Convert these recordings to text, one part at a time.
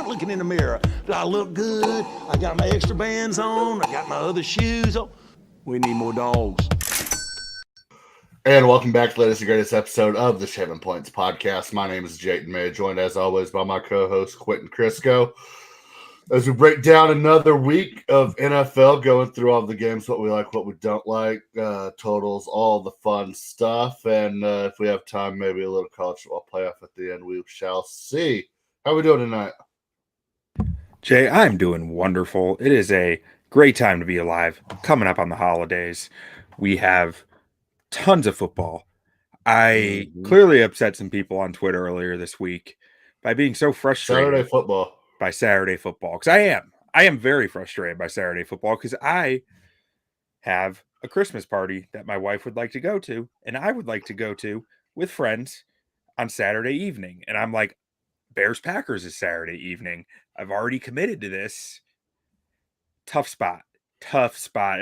looking in the mirror. Do I look good? I got my extra bands on. I got my other shoes on. We need more dogs. And welcome back to the latest and greatest episode of the Shaving Points podcast. My name is Jayton May, joined as always by my co-host Quentin Crisco. As we break down another week of NFL, going through all the games, what we like, what we don't like, totals, all the fun stuff. And if we have time, maybe a little college football playoff at the end. We shall see. How are we doing tonight? Jay, I'm doing wonderful. It is a great time to be alive. Coming up on the holidays, we have tons of football. I clearly upset some people on Twitter earlier this week by being so frustrated by Saturday football. Because I am very frustrated by Saturday football because I have a Christmas party that my wife would like to go to and I would like to go to with friends on Saturday evening. And I'm like, Bears Packers is Saturday evening. I've already committed to this. Tough spot. If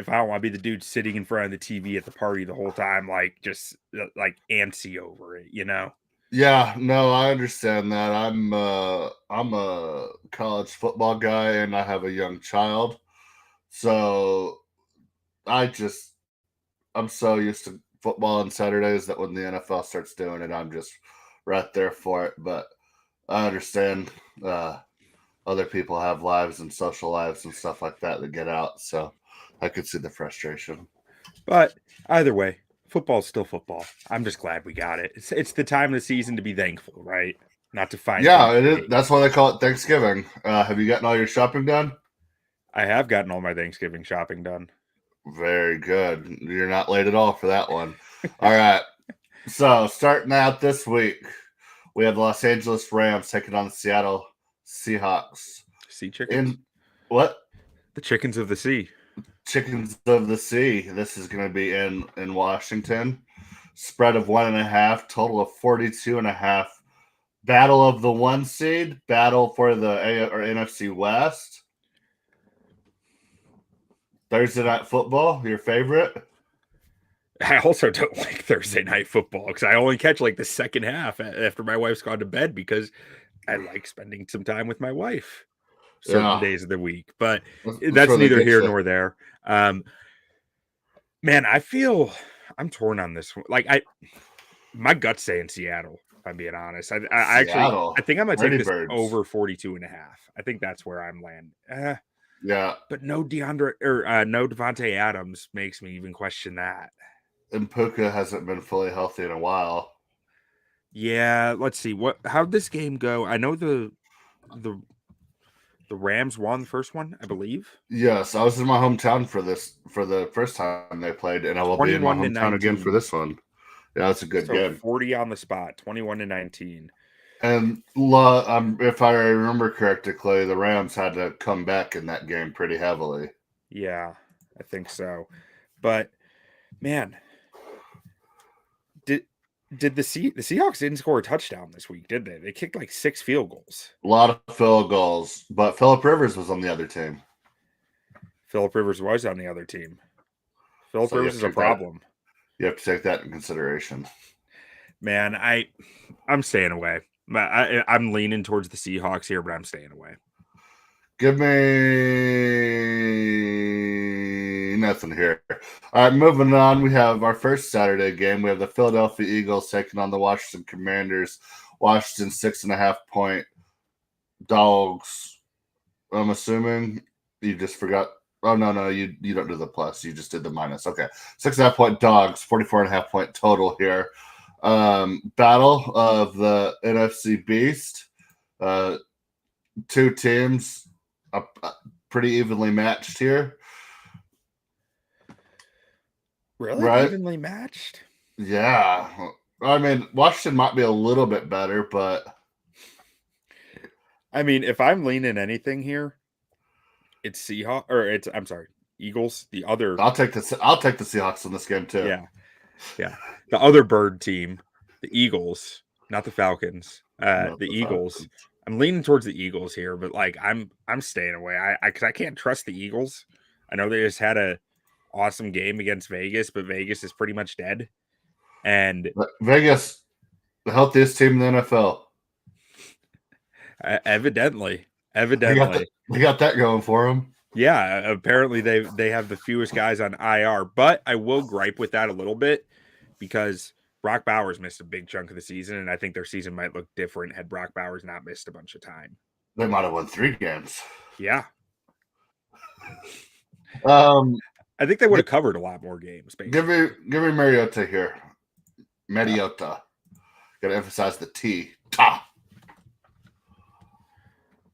I don't want to be the dude sitting in front of the TV at the party the whole time, like just like antsy over it, you know? Yeah, no, I understand that. I'm a college football guy and I have a young child. So I'm so used to football on Saturdays that when the NFL starts doing it, I'm just right there for it. But I understand other people have lives and social lives and stuff like that get out. So I could see the frustration. But either way, football's still football. I'm just glad we got it. It's the time of the season to be thankful, right? Not to find. Yeah, it is. That's why they call it Thanksgiving. Have you gotten all your shopping done? I have gotten all my Thanksgiving shopping done. Very good. You're not late at all for that one. All right. So starting out this week, we have the Los Angeles Rams taking on the Seattle Seahawks. Sea chickens? What? The chickens of the sea. Chickens of the sea. This is going to be in Washington. Spread of 1.5, total of 42.5. Battle of the 1 seed. Battle for the NFC West. Thursday night football, your favorite? I also don't like Thursday night football because I only catch like the second half after my wife's gone to bed because I like spending some time with my wife certain days of the week. But that's neither here nor there. Man, I feel I'm torn on this one. Like my gut's saying Seattle, if I'm being honest. I think I'm gonna take this over 42.5. I think that's where I'm landing. Yeah. But no Devontae Adams makes me even question that. And Puka hasn't been fully healthy in a while. Yeah, let's see. How'd this game go? I know the Rams won the first one, I believe. Yes, I was in my hometown for the first time they played, and I will be in my hometown again for this one. Yeah, that's a good game. 40 on the spot, 21-19. And if I remember correctly, the Rams had to come back in that game pretty heavily. Yeah, I think so. But man, did the Seahawks didn't score a touchdown this week, did they? They kicked like 6 field goals. A lot of field goals, but Phillip Rivers was on the other team. Phillip Rivers was on the other team. Phillip Rivers is a problem. You have to take that in consideration. Man, I'm staying away. I'm leaning towards the Seahawks here, but I'm staying away. Give me nothing here. All right, moving on. We have our first Saturday game. We have the Philadelphia Eagles taking on the Washington Commanders. Washington 6.5-point dogs. I'm assuming you just forgot. Oh, no, you don't do the plus. You just did the minus. Okay. 6.5-point dogs, 44.5-point total here. Battle of the NFC Beast. 2 teams pretty evenly matched here. Really? Right? Evenly matched? Yeah. I mean, Washington might be a little bit better, but I mean, if I'm leaning anything here, it's Eagles. The other I'll take the Seahawks in this game too. Yeah. The other bird team, the Eagles, not the Falcons. The Eagles. Falcons. I'm leaning towards the Eagles here, but like I'm staying away. Because I can't trust the Eagles. I know they just had a awesome game against Vegas, but Vegas is pretty much dead. And Vegas, the healthiest team in the NFL. Evidently. Evidently. They got that going for them. Yeah, apparently they have the fewest guys on IR, but I will gripe with that a little bit because Brock Bowers missed a big chunk of the season, and I think their season might look different had Brock Bowers not missed a bunch of time. They might have won 3 games. Yeah. I think they would have covered a lot more games. Basically. Give me Mariota here. Mariota. Got to emphasize the T. Ta.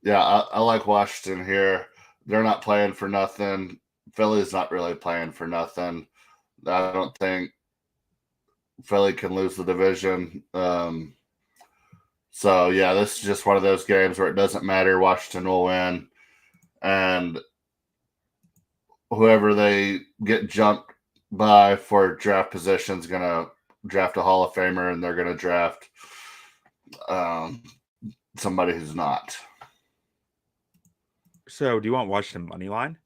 Yeah, I like Washington here. They're not playing for nothing. Philly's not really playing for nothing. I don't think Philly can lose the division. So, yeah, this is just one of those games where it doesn't matter. Washington will win. And whoever they get jumped by for draft position is going to draft a Hall of Famer, and they're going to draft somebody who's not. So, do you want Washington money line?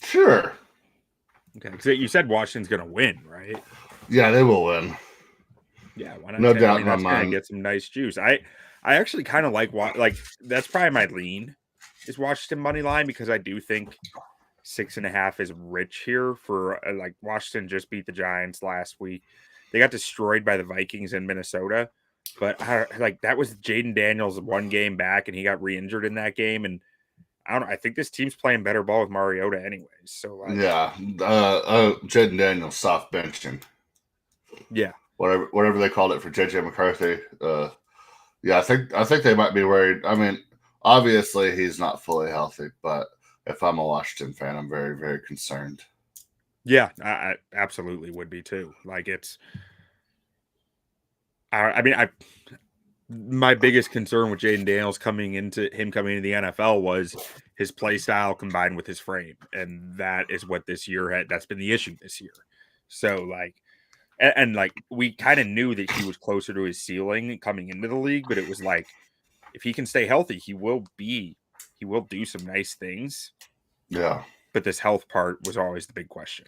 Sure. Okay, because you said Washington's going to win, right? Yeah, they will win. Yeah, why not? No doubt in my that's going mind. to get some nice juice. I actually kind of like that's probably my lean is Washington money line because I do think 6.5 is rich here for like Washington just beat the Giants last week. They got destroyed by the Vikings in Minnesota. But that was Jaden Daniels one game back, and he got re-injured in that game. And I don't know. I think this team's playing better ball with Mariota, anyways. So yeah, Jaden Daniels soft benching. Yeah, whatever they called it for JJ McCarthy. Yeah, I think they might be worried. I mean, obviously he's not fully healthy, but if I'm a Washington fan, I'm very, very concerned. Yeah, I absolutely would be too. Like it's. I mean, my biggest concern with Jaden Daniels coming into the NFL was his play style combined with his frame, and that is what this year had. That's been the issue this year. So like, and like we kind of knew that he was closer to his ceiling coming into the league, but it was like if he can stay healthy, he will do some nice things. Yeah, but this health part was always the big question.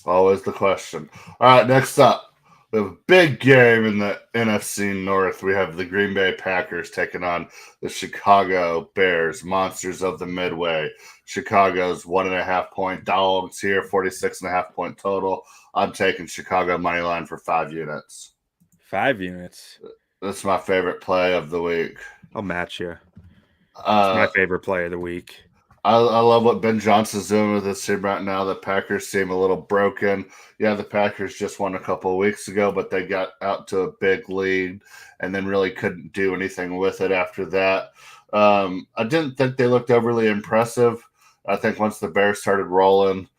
Always the question. All right, next up. We have a big game in the NFC North. We have the Green Bay Packers taking on the Chicago Bears, monsters of the Midway. Chicago's 1.5-point dogs here, 46.5-point total. I'm taking Chicago money line for 5 units. 5 units. That's my favorite play of the week. I'll match you. It's my favorite play of the week. I love what Ben Johnson's doing with this team right now. The Packers seem a little broken. Yeah, the Packers just won a couple of weeks ago, but they got out to a big lead and then really couldn't do anything with it after that. I didn't think they looked overly impressive. I think once the Bears started rolling,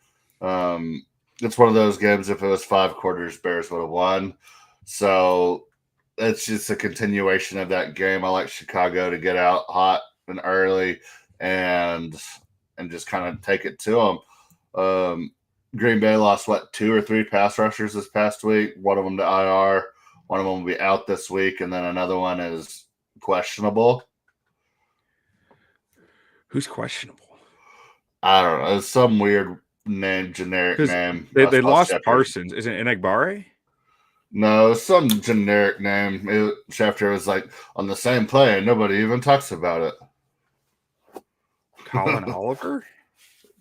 it's one of those games, if it was 5 quarters, Bears would have won. So it's just a continuation of that game. I like Chicago to get out hot and early and just kind of take it to them. Green Bay lost, 2 or 3 pass rushers this past week. One of them to IR. One of them will be out this week, and then another one is questionable. Who's questionable? I don't know. It's some weird name, generic name. They lost Parsons. Isn't it Enagbare? No, some generic name. Schefter was like on the same play, and nobody even talks about it. Colin Oliver?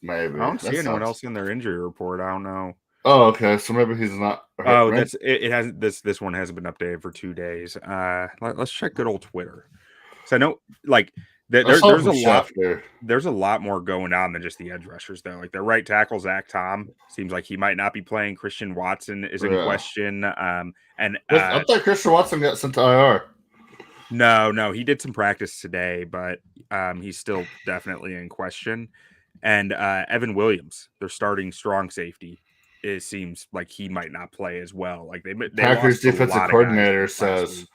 Maybe. I don't see anyone else in their injury report. I don't know. Oh, okay. So maybe he's not. Oh, that's it. It hasn't. This one hasn't been updated for 2 days. Let's check good old Twitter. So I know, like, there's a lot. There's a lot more going on than just the edge rushers, though. Like their right tackle Zach Tom seems like he might not be playing. Christian Watson is in question. And I thought Christian Watson got sent to IR. No, he did some practice today, but he's still definitely in question. And Evan Williams, their starting strong safety, it seems like he might not play as well. Like they Packers defensive coordinator says,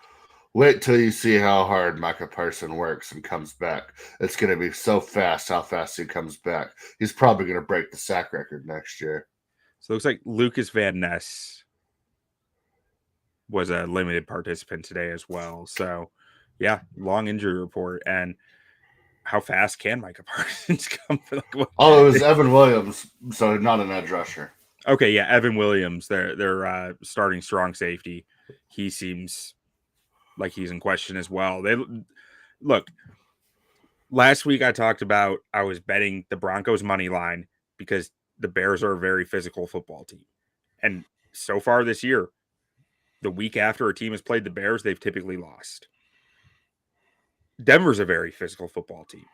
"Wait till you see how hard Micah Parsons works and comes back. It's going to be so fast how fast he comes back. He's probably going to break the sack record next year." So it looks like Lucas Van Ness was a limited participant today as well. So, yeah, long injury report. And how fast can Micah Parsons come? It was Evan Williams, so not an edge rusher. Okay, yeah, Evan Williams, their starting strong safety. He seems like he's in question as well. Look, last week I talked about I was betting the Broncos money line because the Bears are a very physical football team. And so far this year, the week after a team has played the Bears, they've typically lost. Denver's a very physical football team.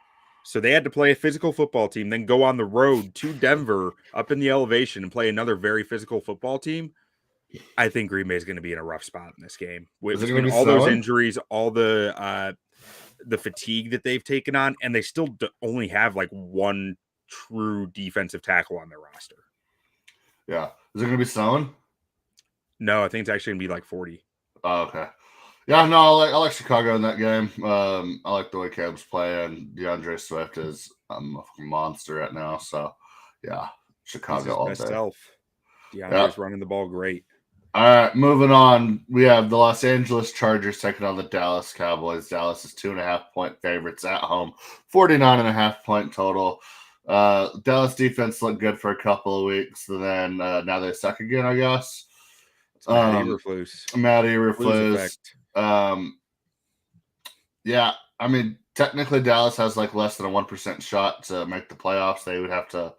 So they had to play a physical football team, then go on the road to Denver up in the elevation and play another very physical football team. I think Green Bay is going to be in a rough spot in this game. Between all those injuries, all the fatigue that they've taken on, and they still only have like one true defensive tackle on their roster. Yeah. Is it going to be snowing? No, I think it's actually going to be like 40. Oh, okay. Yeah, no, I like Chicago in that game. I like the way Caleb's playing. DeAndre Swift is a monster right now. So, yeah, Chicago all day. Self. DeAndre's running the ball great. All right, moving on. We have the Los Angeles Chargers taking on the Dallas Cowboys. Dallas is 2.5-point favorites at home, 49.5-point total. Dallas defense looked good for a couple of weeks, and then now they suck again, I guess. Matt Eberflus. Matt Eberflus. Yeah, I mean, technically Dallas has like less than a 1% shot to make the playoffs. They would have to, I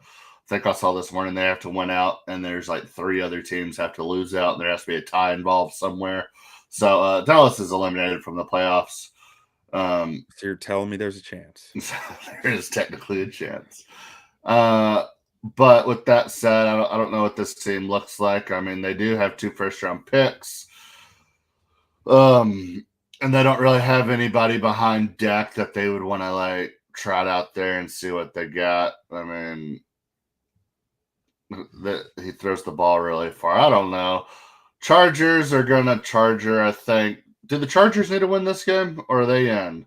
think I saw this morning, they have to win out, and there's like 3 other teams have to lose out, and there has to be a tie involved somewhere. So Dallas is eliminated from the playoffs. So you're telling me there's a chance? There is technically a chance. But with that said, I don't know what this team looks like. I mean, they do have 2 first-round picks. And they don't really have anybody behind Dak that they would want to like trot out there and see what they got. I mean, he throws the ball really far. I don't know. Chargers are going to Charger, I think. Do the Chargers need to win this game, or are they in?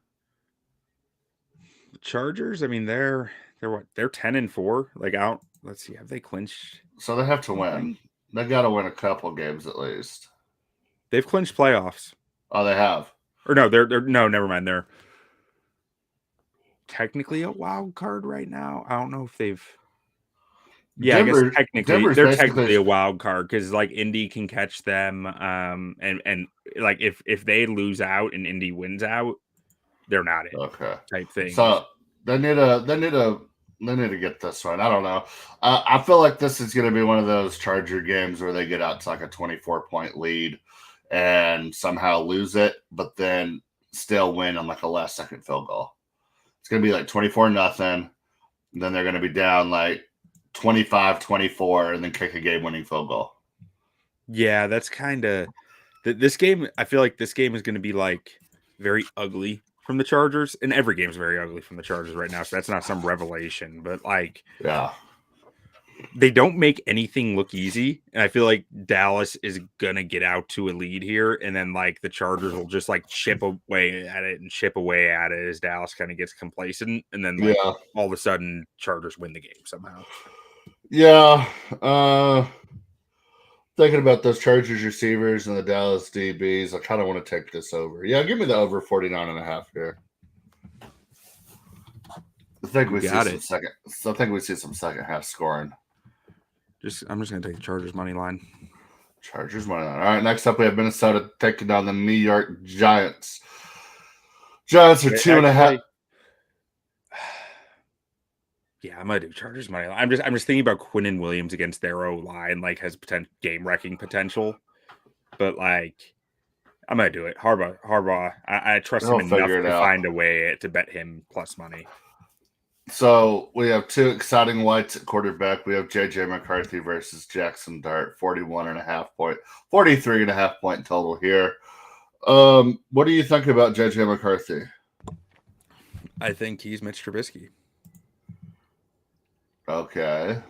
The Chargers, I mean, they're what? They're 10-4. Like out. Let's see, have they clinched? So they have to win. They got to win a couple games at least. They've clinched playoffs. Oh, they have. Or no, they're no, never mind. They're technically a wild card right now. I don't know if they've. Yeah, I guess they're technically a wild card because like Indy can catch them. And like if they lose out and Indy wins out, they're not in. Okay. Type thing. So they need to get this one. I don't know. I feel like this is going to be one of those Charger games where they get out to like a 24-point lead and somehow lose it, but then still win on like a last-second field goal. It's going to be like 24-0. And then they're going to be down like 25-24 and then kick a game-winning field goal. Yeah, that's kind of this game. I feel like this game is going to be like very ugly from the Chargers, and every game is very ugly from the Chargers right now. So that's not some revelation, but like, yeah, they don't make anything look easy. And I feel like Dallas is going to get out to a lead here. And then like the Chargers will just like chip away at it as Dallas kind of gets complacent. And then like, all of a sudden Chargers win the game somehow. Yeah. Thinking about those Chargers receivers and the Dallas DBs, I kind of want to take this over. Yeah, give me the over 49.5 here. I think we see some second half scoring. I'm just gonna take the Chargers money line. Chargers money line. All right, next up we have Minnesota taking down the New York Giants. Giants are 2.5. Yeah, I'm gonna do Chargers money line. I'm just thinking about Quinnen Williams against their O line, like has game wrecking potential. But like, I'm gonna do it. Harbaugh. I trust him enough to find a way to bet him plus money. So we have 2 exciting whites at quarterback. We have J.J. McCarthy versus Jackson Dart, 43.5 point total here. What do you think about J.J. McCarthy? I think he's Mitch Trubisky. Okay.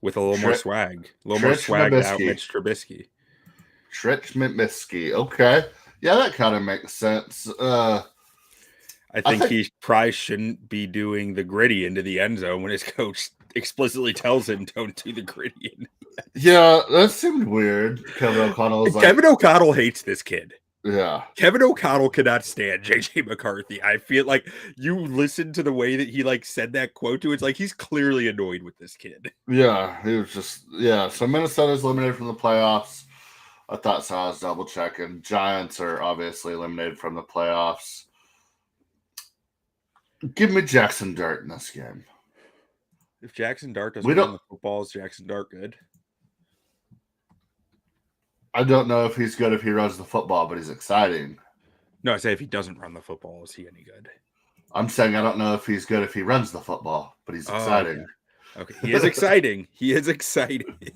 With a little more swag. A little more swag out Mitch Trubisky. Okay. Yeah, that kind of makes sense. I think he probably shouldn't be doing the gritty into the end zone when his coach explicitly tells him don't do the gritty. Yeah, that seemed weird. Kevin O'Connell hates this kid. Yeah. Kevin O'Connell cannot stand J.J. McCarthy. I feel like you listen to the way that he like said that quote to it's like he's clearly annoyed with this kid. Yeah, he was just so Minnesota's eliminated from the playoffs. I thought so. I was double checking. Giants are obviously eliminated from the playoffs. Give me Jackson Dart in this game. If Jackson Dart doesn't run the football, is Jackson Dart good? I don't know if he's good if he runs the football, but he's exciting. No, I say if he doesn't run the football, is he any good? I'm saying I don't know if he's good if he runs the football, but he's exciting. Okay. He is exciting. He is exciting.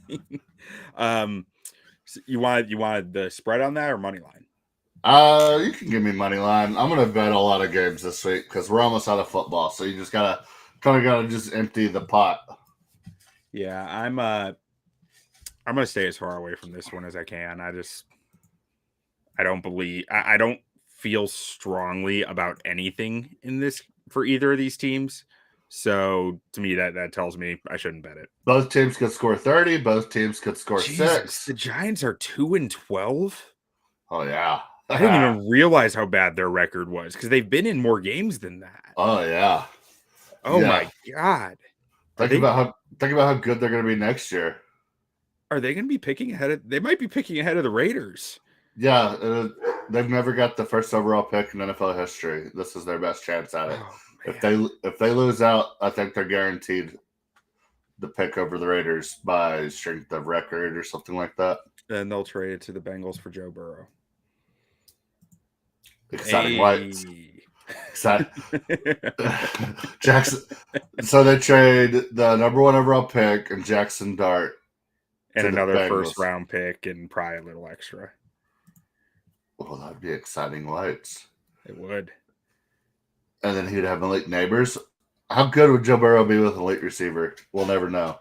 So you wanted the spread on that or money line? You can give me money line. I'm gonna bet a lot of games this week because we're almost out of football, so you just gotta just empty the pot. Yeah, I'm gonna stay as far away from this one as I can. I don't feel strongly about anything in this for either of these teams. So to me, that tells me I shouldn't bet it. Both teams could score 30. Both teams could score 6. The Giants are 2-12. Oh yeah, I didn't even realize how bad their record was because they've been in more games than that. Oh yeah. Oh my god. Think about how good they're going to be next year. Are they going to be picking ahead? They might be picking ahead of the Raiders. Yeah, they've never got the first overall pick in NFL history. This is their best chance at it. If they lose out, I think they're guaranteed the pick over the Raiders by strength of record or something like that. Then they'll trade it to the Bengals for Joe Burrow. Exciting lights. Jackson. So they trade the number 1 overall pick and Jackson Dart and another first round pick and probably a little extra. Well, that'd be exciting lights. It would. And then he'd have elite neighbors. How good would Joe Burrow be with an elite receiver? We'll never know.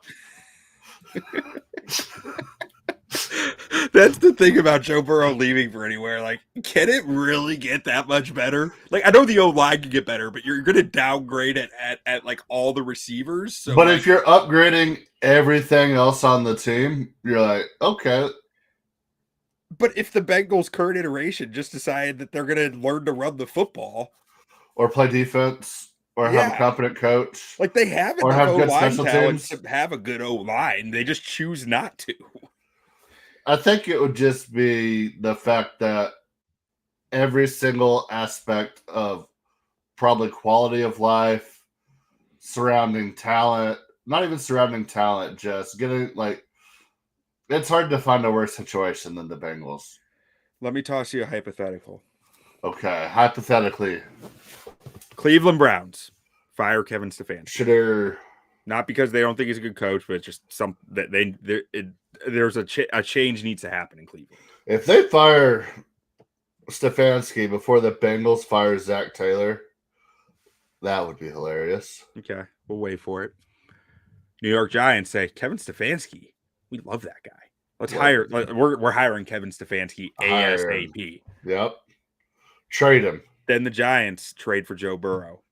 That's the thing about Joe Burrow leaving for anywhere. Like, can it really get that much better? Like, I know the O-line can get better, but you're going to downgrade it at like all the receivers. So, but if you're upgrading everything else on the team, you're like, okay. But if the Bengals' current iteration just decided that they're going to learn to run the football, or play defense, or have a competent coach, like they have enough O-line talent to have a good O-line, they just choose not to. I think it would just be the fact that every single aspect of probably quality of life, surrounding talent, not even surrounding talent, just getting it's hard to find a worse situation than the Bengals. Let me toss you a hypothetical. Okay, hypothetically. Cleveland Browns fire Kevin Stefanski. Sure. Not because they don't think he's a good coach, but just there's a change needs to happen in Cleveland. If they fire Stefanski before the Bengals fire Zach Taylor, that would be hilarious. Okay, we'll wait for it. New York Giants say Kevin Stefanski. We love that guy. Let's hire. We're hiring Kevin Stefanski ASAP. Yep. Trade him. Then the Giants trade for Joe Burrow.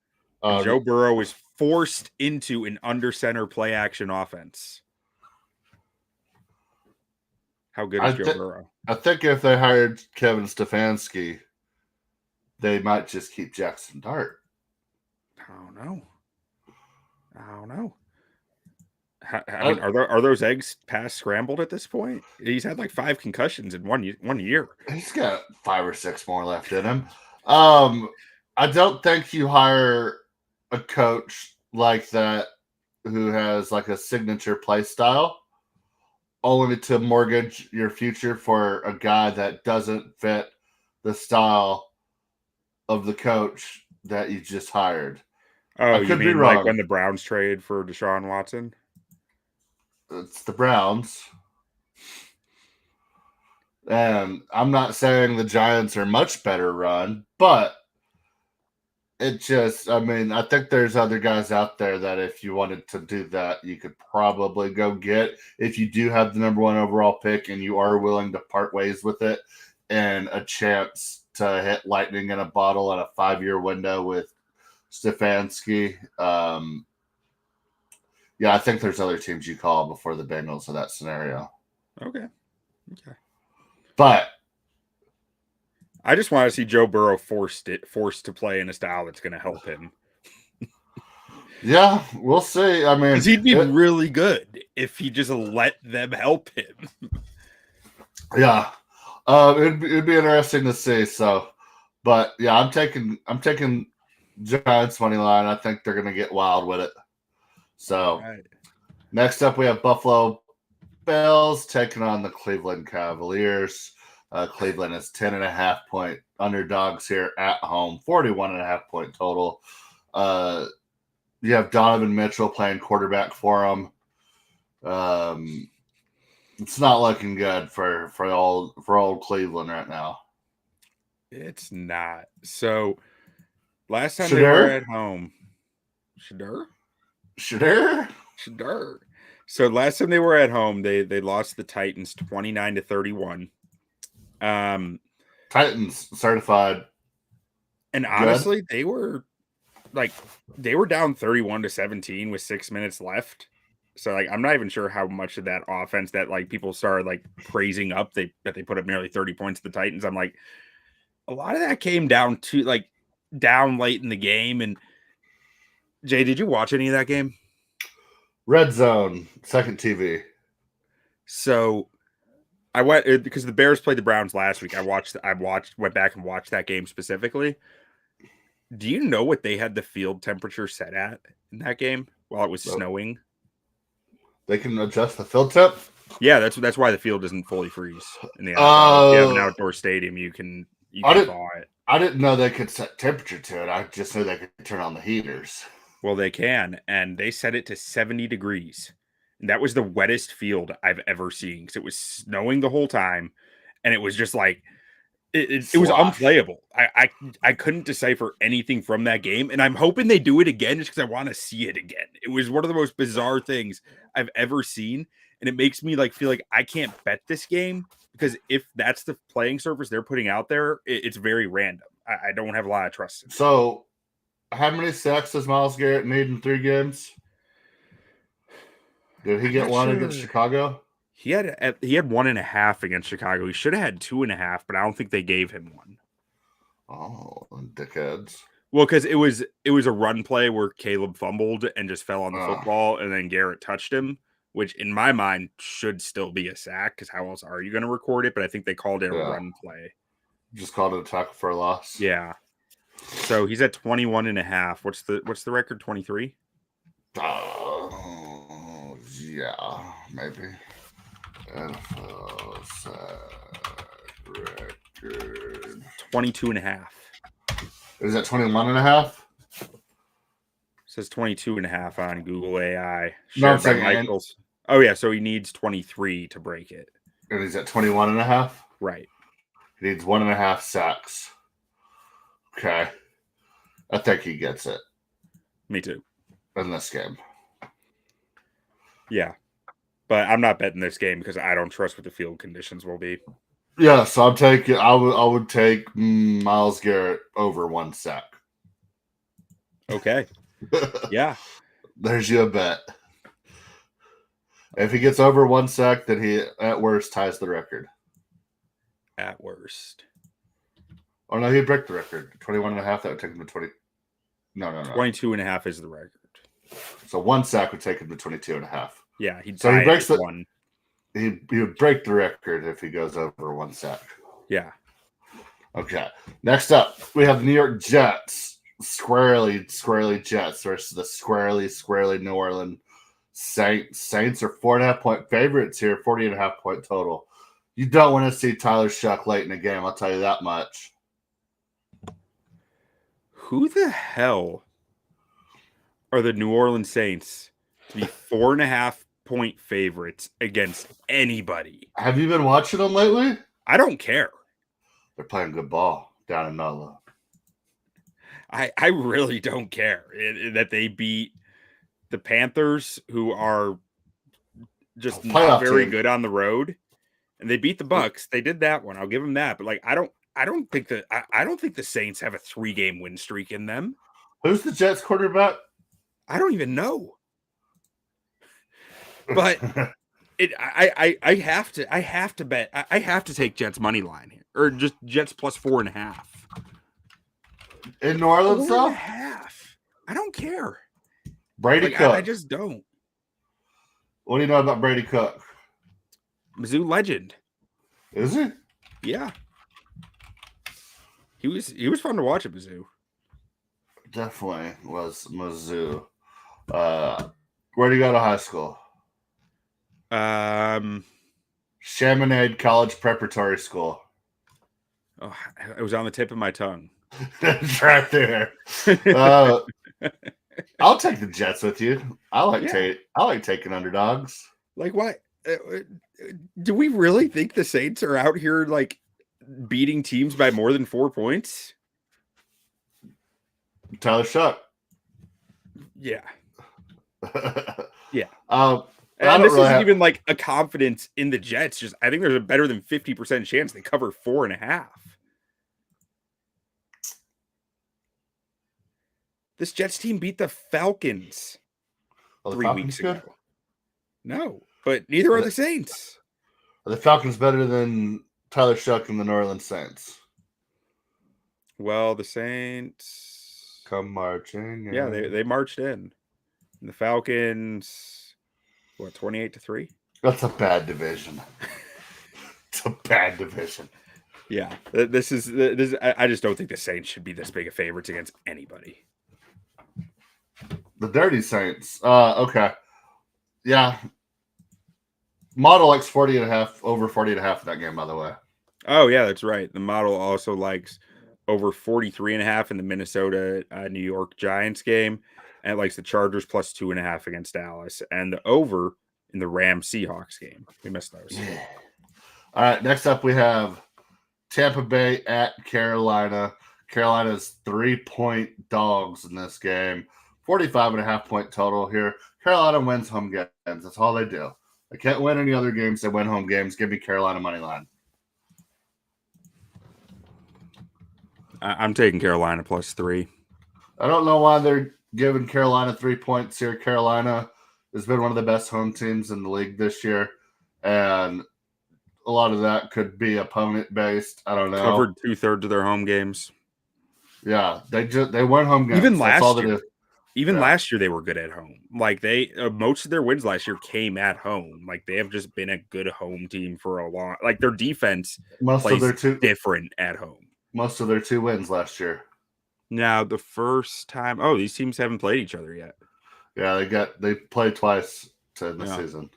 Joe Burrow is forced into an under center play action offense. How good is Joe Burrow? I think if they hired Kevin Stefanski, they might just keep Jackson Dart. I don't know. I mean, are those eggs past scrambled at this point? He's had like 5 concussions in one year. He's got 5 or 6 more left in him. I don't think you hire a coach like that who has like a signature play style only to mortgage your future for a guy that doesn't fit the style of the coach that you just hired. Oh, you mean like when the Browns trade for Deshaun Watson? It's the Browns. And I'm not saying the Giants are much better run, but it just, I mean, I think there's other guys out there that if you wanted to do that, you could probably go get if you do have the number 1 overall pick and you are willing to part ways with it and a chance to hit lightning in a bottle in a 5-year window with Stefanski. Yeah, I think there's other teams you call before the Bengals in that scenario. Okay. But I just want to see Joe Burrow forced to play in a style that's going to help him. Yeah, we'll see. I mean, he'd be really good if he just let them help him. Yeah, It'd be interesting to see. So, but yeah, I'm taking Giants money line. I think they're gonna get wild with it. So Right. next up, we have Buffalo Bills taking on the Cleveland Cavaliers. Cleveland is 10.5-point underdogs here at home, 41.5-point total. You have Donovan Mitchell playing quarterback for them. It's not looking good for old Cleveland right now. It's not. So last time they were at home, Shadur. So last time they were at home, they lost the Titans 29-31. Titans certified. And honestly, they were down 31-17 with 6 minutes left. So like I'm not even sure how much of that offense that like people started like praising up that they put up nearly 30 points to the Titans. I'm like, a lot of that came down to like down late in the game. And Jay, did you watch any of that game? Red Zone, second TV. So I went because the Bears played the Browns last week. Went back and watched that game specifically. Do you know what they had the field temperature set at in that game while it was snowing? They can adjust the field temp? Yeah, that's why the field doesn't fully freeze in the NFL. If you have an outdoor stadium, you can thaw it. I didn't know they could set temperature to it. I just knew they could turn on the heaters. Well, they can, and they set it to 70 degrees. And that was the wettest field I've ever seen because it was snowing the whole time, and it was just like it was unplayable. I couldn't decipher anything from that game, and I'm hoping they do it again just because I want to see it again. It was one of the most bizarre things I've ever seen, and it makes me like feel like I can't bet this game because if that's the playing surface they're putting out there, it's very random. I don't have a lot of trust in it. So, how many sacks does Myles Garrett need in 3 games? Did he get one against Chicago? He had 1.5 against Chicago. He should have had 2.5, but I don't think they gave him one. Oh, dickheads. Well, because it was a run play where Caleb fumbled and just fell on the football, and then Garrett touched him, which in my mind should still be a sack, because how else are you going to record it? But I think they called it a run play. Just called it a tackle for a loss. Yeah. So he's at 21.5. What's the record? 23? Yeah, maybe. NFL sack record 22.5. Is that 21.5? Says 22.5 on Google AI. No, I'm saying Michaels. Oh yeah, so he needs 23 to break it. And he's at 21.5? Right. He needs 1.5 sacks. Okay. I think he gets it. Me too. In this game. Yeah. But I'm not betting this game because I don't trust what the field conditions will be. Yeah, so I would take Myles Garrett over 1 sack. Okay. Yeah. There's you a bet. If he gets over 1 sack, then he at worst ties the record. At worst. Oh no, he'd break the record. 21.5, that would take him to 20. No. 22.5 is the record. So 1 sack would take him to 22.5. Yeah, he breaks the one. He would break the record if he goes over 1 sack. Yeah. Okay. Next up, we have the New York Jets. Squarely Jets versus the squarely New Orleans Saints. Saints are 4.5-point favorites here, 40.5-point total. You don't want to see Tyler Shuck late in the game, I'll tell you that much. Who the hell are the New Orleans Saints to be 4.5-point favorites against anybody? Have you been watching them lately? I don't care. They're playing good ball down in NOLA. I really don't care that they beat the Panthers, who are just not very good on the road, and they beat the Bucks. They did that one. I'll give them that. But like, I don't think the Saints have a 3-game win streak in them. Who's the Jets quarterback? I don't even know. But I have to bet. I have to take Jets money line here, or just Jets plus 4.5. In New Orleans, 4.5. I don't care. Brady Cook. I just don't. What do you know about Brady Cook? Mizzou legend. Is he? Yeah. He was fun to watch at Mizzou. Definitely was Mizzou. Where do you go to high school? Chaminade College Preparatory School. Oh, it was on the tip of my tongue. It's right there. I'll take the Jets with you. I like taking underdogs. Like, why? Do we really think the Saints are out here like beating teams by more than 4 points? Tyler Shuck. Yeah. Yeah. And this isn't even like a confidence in the Jets. Just I think there's a better than 50% chance they cover 4.5. This Jets team beat the Falcons 3 weeks ago. No, but neither are the Saints. Are the Falcons better than Tyler Shuck and the New Orleans Saints? Well, the Saints come marching. Yeah, they marched in. And the Falcons, what, 28-3? That's a bad division. It's a bad division. Yeah, this is. I just don't think the Saints should be this big of favorites against anybody. The Dirty Saints. Okay. Yeah. Model likes 40.5, over 40.5 in that game, by the way. Oh, yeah, that's right. The model also likes over 43.5 in the Minnesota New York Giants game. And it likes the Chargers plus 2.5 against Dallas. And the over in the Rams Seahawks game. We missed those. Yeah. All right. Next up, we have Tampa Bay at Carolina. Carolina's 3-point dogs in this game. 45.5 point total here. Carolina wins home games. That's all they do. They can't win any other games. They win home games. Give me Carolina money line. I'm taking Carolina plus 3. I don't know why they're giving Carolina 3 points here. Carolina has been one of the best home teams in the league this year. And a lot of that could be opponent-based. I don't know. Covered 2/3 of their home games. Yeah, they won home games. Even last year. Last year they were good at home. Like they most of their wins last year came at home. Like they have just been a good home team for a long. Like their defense plays different at home. Most of their 2 wins last year. Now the first time, these teams haven't played each other yet. Yeah, they played twice in the season.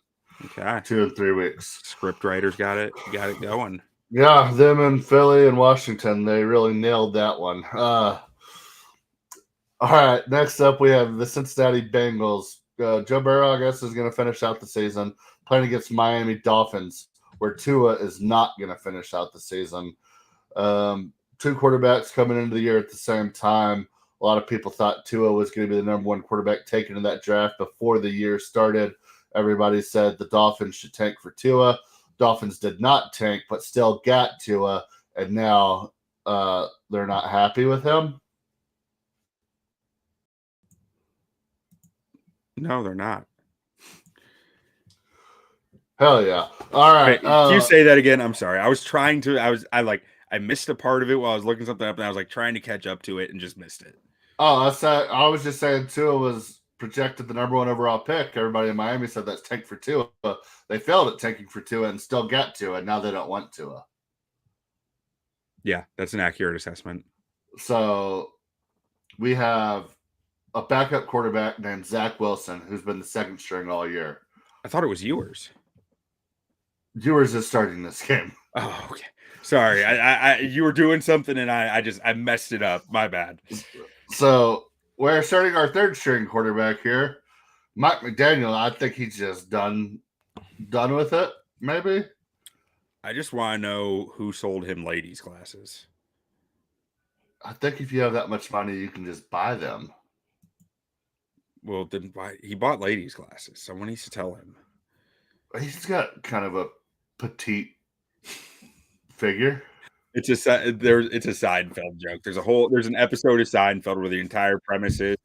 Okay, 2 and 3 weeks. Script writers got it going. Yeah, them and Philly and Washington, they really nailed that one. All right, next up we have the Cincinnati Bengals. Joe Burrow, I guess, is going to finish out the season playing against Miami Dolphins, where Tua is not going to finish out the season. 2 quarterbacks coming into the year at the same time. A lot of people thought Tua was going to be the number 1 quarterback taken in that draft before the year started. Everybody said the Dolphins should tank for Tua. Dolphins did not tank, but still got Tua, and now they're not happy with him. No, they're not. Hell yeah. All right. Can you say that again? I'm sorry. I missed a part of it while I was looking something up, and I was like trying to catch up to it and just missed it. Oh, I was just saying Tua was projected the number 1 overall pick. Everybody in Miami said that's tank for Tua. They failed at tanking for Tua and still got Tua, and now they don't want Tua. Yeah, that's an accurate assessment. So we have a backup quarterback named Zach Wilson, who's been the 2nd string all year. I thought it was Ewers. Ewers is starting this game. Oh, okay. Sorry, you were doing something and I messed it up. My bad. So we're starting our 3rd string quarterback here, Mike McDaniel. I think he's just done with it. Maybe. I just want to know who sold him ladies' glasses. I think if you have that much money, you can just buy them. Well, then why he bought ladies' glasses? Someone needs to tell him. He's got kind of a petite figure. It's a Seinfeld joke. There's an episode of Seinfeld where the entire premise is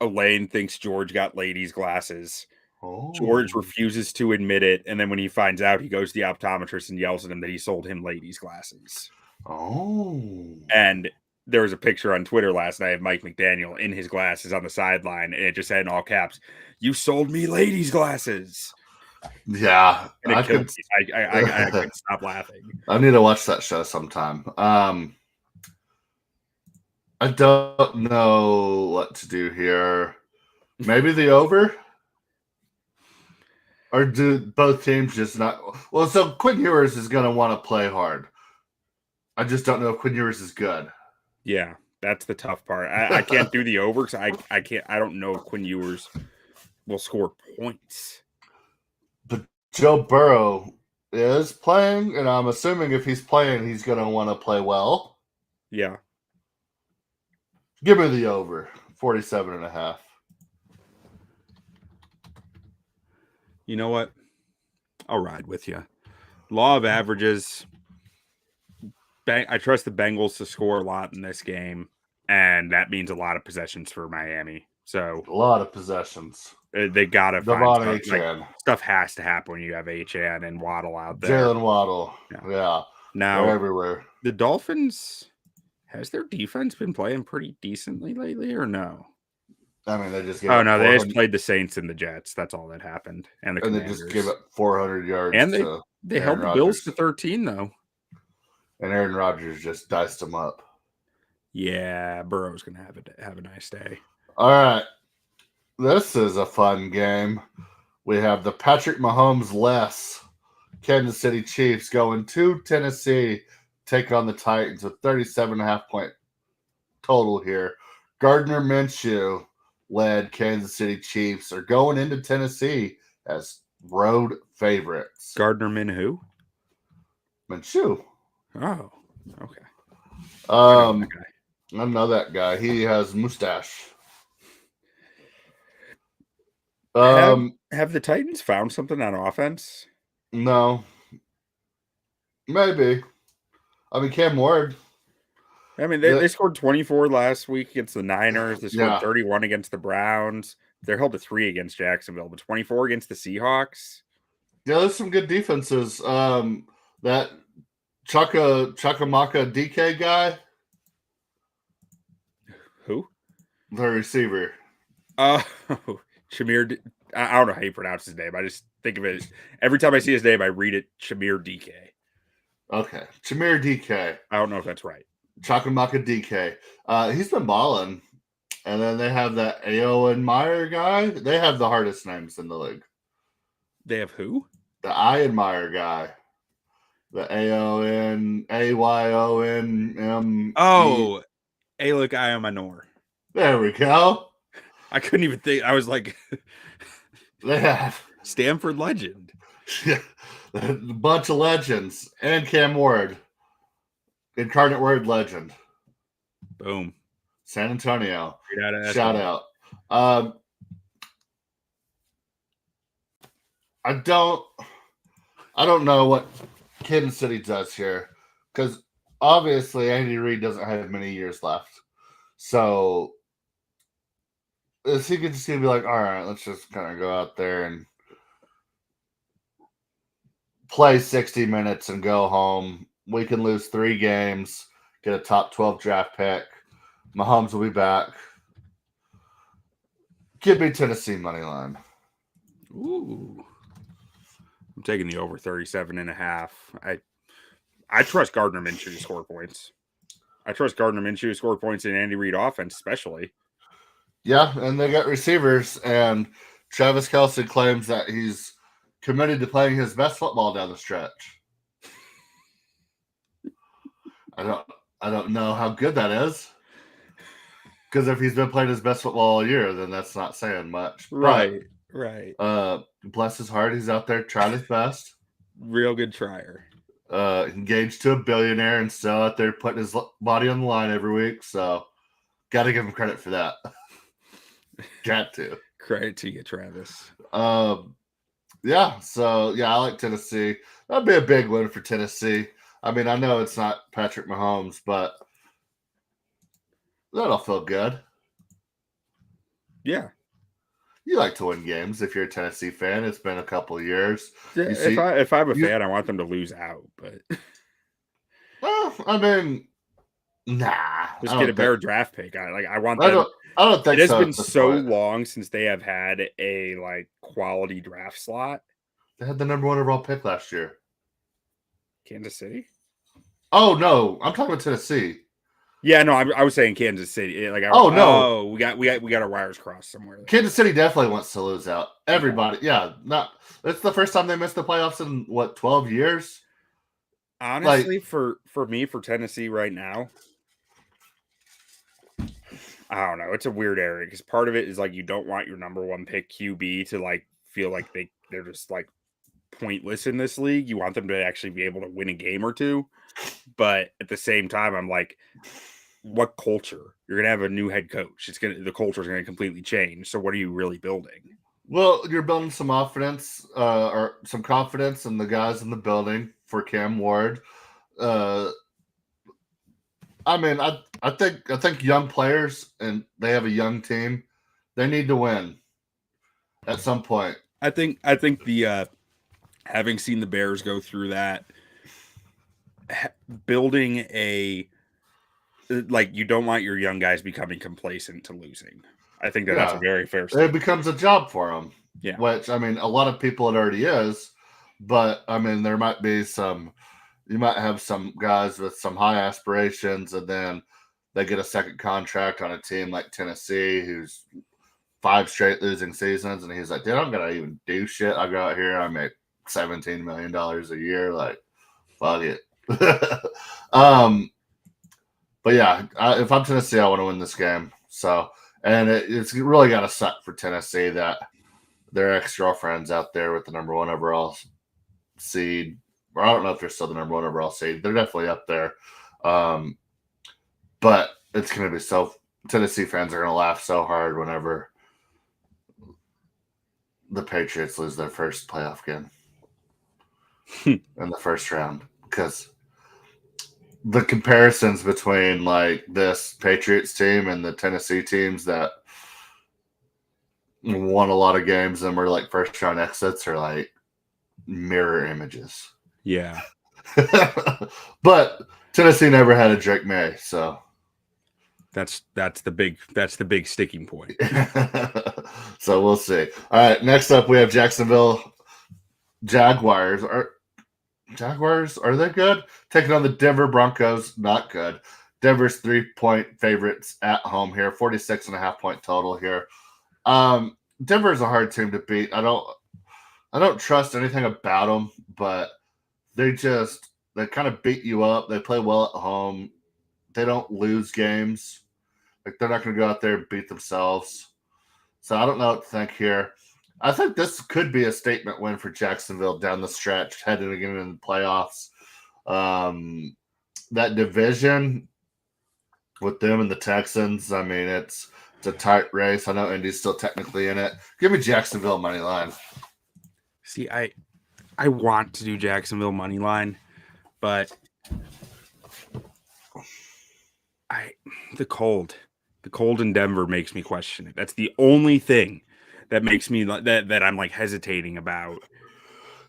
Elaine thinks George got ladies' glasses. Oh. George refuses to admit it, and then when he finds out, he goes to the optometrist and yells at him that he sold him ladies' glasses. Oh. And there was a picture on Twitter last night of Mike McDaniel in his glasses on the sideline, and it just said in all caps, "You sold me ladies' glasses." Yeah, And I it killed could. me. I couldn't stop laughing. I need to watch that show sometime. I don't know what to do here. Maybe the over? Or do both teams just not? Well, so Quinn Ewers is going to want to play hard. I just don't know if Quinn Ewers is good. Yeah, that's the tough part. I can't do the over because I can't. I don't know if Quinn Ewers will score points. But Joe Burrow is playing, and I'm assuming if he's playing, he's going to want to play well. Yeah. Give me the over, 47.5. You know what? I'll ride with you. Law of averages. I trust the Bengals to score a lot in this game, and that means a lot of possessions for Miami. So A lot of possessions. they gotta find Devon stuff. Achane. Like, stuff has to happen when you have Achane and Waddle out there. Jalen Waddle. Yeah. Now they're everywhere. The Dolphins, has their defense been playing pretty decently lately, or no? I mean, they just gave up they just played the Saints and the Jets. That's all that happened, and they just gave up 400 yards. And they held the Bills to 13 though. And Aaron Rodgers just diced them up. Yeah, Burrow's gonna have a nice day. All right, this is a fun game. We have the Patrick Mahomes Kansas City Chiefs going to Tennessee, take on the Titans with 37.5 point total here. Gardner Minshew led Kansas City Chiefs are going into Tennessee as road favorites. Gardner Minshew? Minshew. Oh, okay. I know that guy. He has mustache. Have the Titans found something on offense? No. Maybe. I mean, Cam Ward. I mean, they scored 24 last week against the Niners. They scored 31 against the Browns. They're held to 3 against Jacksonville, but 24 against the Seahawks. Yeah, there's some good defenses. That Chukwamaka DK guy. Who? The receiver. Shamir. I don't know how you pronounce his name. I just think of it every time I see his name. I read it Shamir DK. Okay, Shamir DK. I don't know if that's right. Chukwamaka DK. He's been balling. And then they have that Ayo Meyer guy. They have the hardest names in the league. They have who? The Ian Meyer guy. The AONAYONM. Oh, Alec Ayamanor. There we go. I couldn't even think. I was like, they have Stanford legend. Yeah, a bunch of legends. And Cam Ward. Incarnate Word legend. Boom. San Antonio. Shout out. I don't know what Kansas City does here because obviously Andy Reid doesn't have many years left. So is he just gonna be like, all right, let's just kind of go out there and play 60 minutes and go home. We can lose 3 games, get a top 12 draft pick. Mahomes will be back. Give me Tennessee money line. Ooh. I'm taking the over 37.5. I trust Gardner Minshew to score points. I trust Gardner Minshew to score points in Andy Reid offense, especially. Yeah, and they got receivers, and Travis Kelce claims that he's committed to playing his best football down the stretch. I don't know how good that is. Because if he's been playing his best football all year, then that's not saying much. Right. Bless his heart, he's out there trying his best. Real good trier. Engaged to a billionaire and still out there putting his body on the line every week. So, got to give him credit for that. Got to. Credit to you, Travis. Yeah. So, yeah, I like Tennessee. That'd be a big win for Tennessee. I mean, I know it's not Patrick Mahomes, but that'll feel good. Yeah. You like to win games if you're a Tennessee fan. It's been a couple of years. Yeah, if I'm a fan, I want them to lose out, but well, I mean, nah. Just get a better draft pick. I want them. I don't think it has been so long since they have had a quality draft slot They had the number 1 overall pick last year. Kansas City? Oh no, I'm talking about Tennessee. Yeah, no, I was saying Kansas City. Like, no, we got our wires crossed somewhere. Kansas City definitely wants to lose out. Everybody, yeah, it's the first time they missed the playoffs in 12 years. Honestly, for me, for Tennessee right now, I don't know. It's a weird area because part of it is like you don't want your number 1 pick QB to like feel like they're just like pointless in this league. You want them to actually be able to win a game or two. But at the same time, I'm like, what culture? You're gonna have a new head coach. The culture's gonna completely change. So what are you really building? Well, you're building some confidence in the guys in the building for Cam Ward. I mean, I think young players, and they have a young team, they need to win at some point. I think the having seen the Bears go through that, building you don't want your young guys becoming complacent to losing. I think that's a very fair statement. It becomes a job for them. Yeah. Which, I mean, a lot of people it already is, but I mean, there might be you might have some guys with some high aspirations, and then they get a second contract on a team like Tennessee, who's 5 straight losing seasons, and he's like, dude, I'm gonna even do shit. I go out here, I make $17 million a year, like, fuck it. But yeah, if I'm Tennessee, I want to win this game. So, and it's really got to suck for Tennessee that their ex-girlfriend's out there with the number 1 overall seed. Or I don't know if they're still the number 1 overall seed. They're definitely up there. But it's going to be Tennessee fans are going to laugh so hard whenever the Patriots lose their first playoff game in the first round, because the comparisons between like this Patriots team and the Tennessee teams that won a lot of games and were like first round exits are like mirror images. Yeah. But Tennessee never had a Drake May, so that's the big sticking point. So we'll see. All right, next up we have Jacksonville Jaguars. Are they good? Taking on the Denver Broncos, not good. Denver's 3-point favorites at home here, 46.5 point total here. Denver's a hard team to beat. I don't trust anything about them, but they kind of beat you up. They play well at home. They don't lose games. Like, they're not going to go out there and beat themselves. So I don't know what to think here. I think this could be a statement win for Jacksonville down the stretch, heading again in the playoffs. That division with them and the Texans, I mean, it's a tight race. I know Indy's still technically in it. Give me Jacksonville money line. See, I want to do Jacksonville money line, but the cold in Denver makes me question it. That's the only thing that makes me that I'm like hesitating about.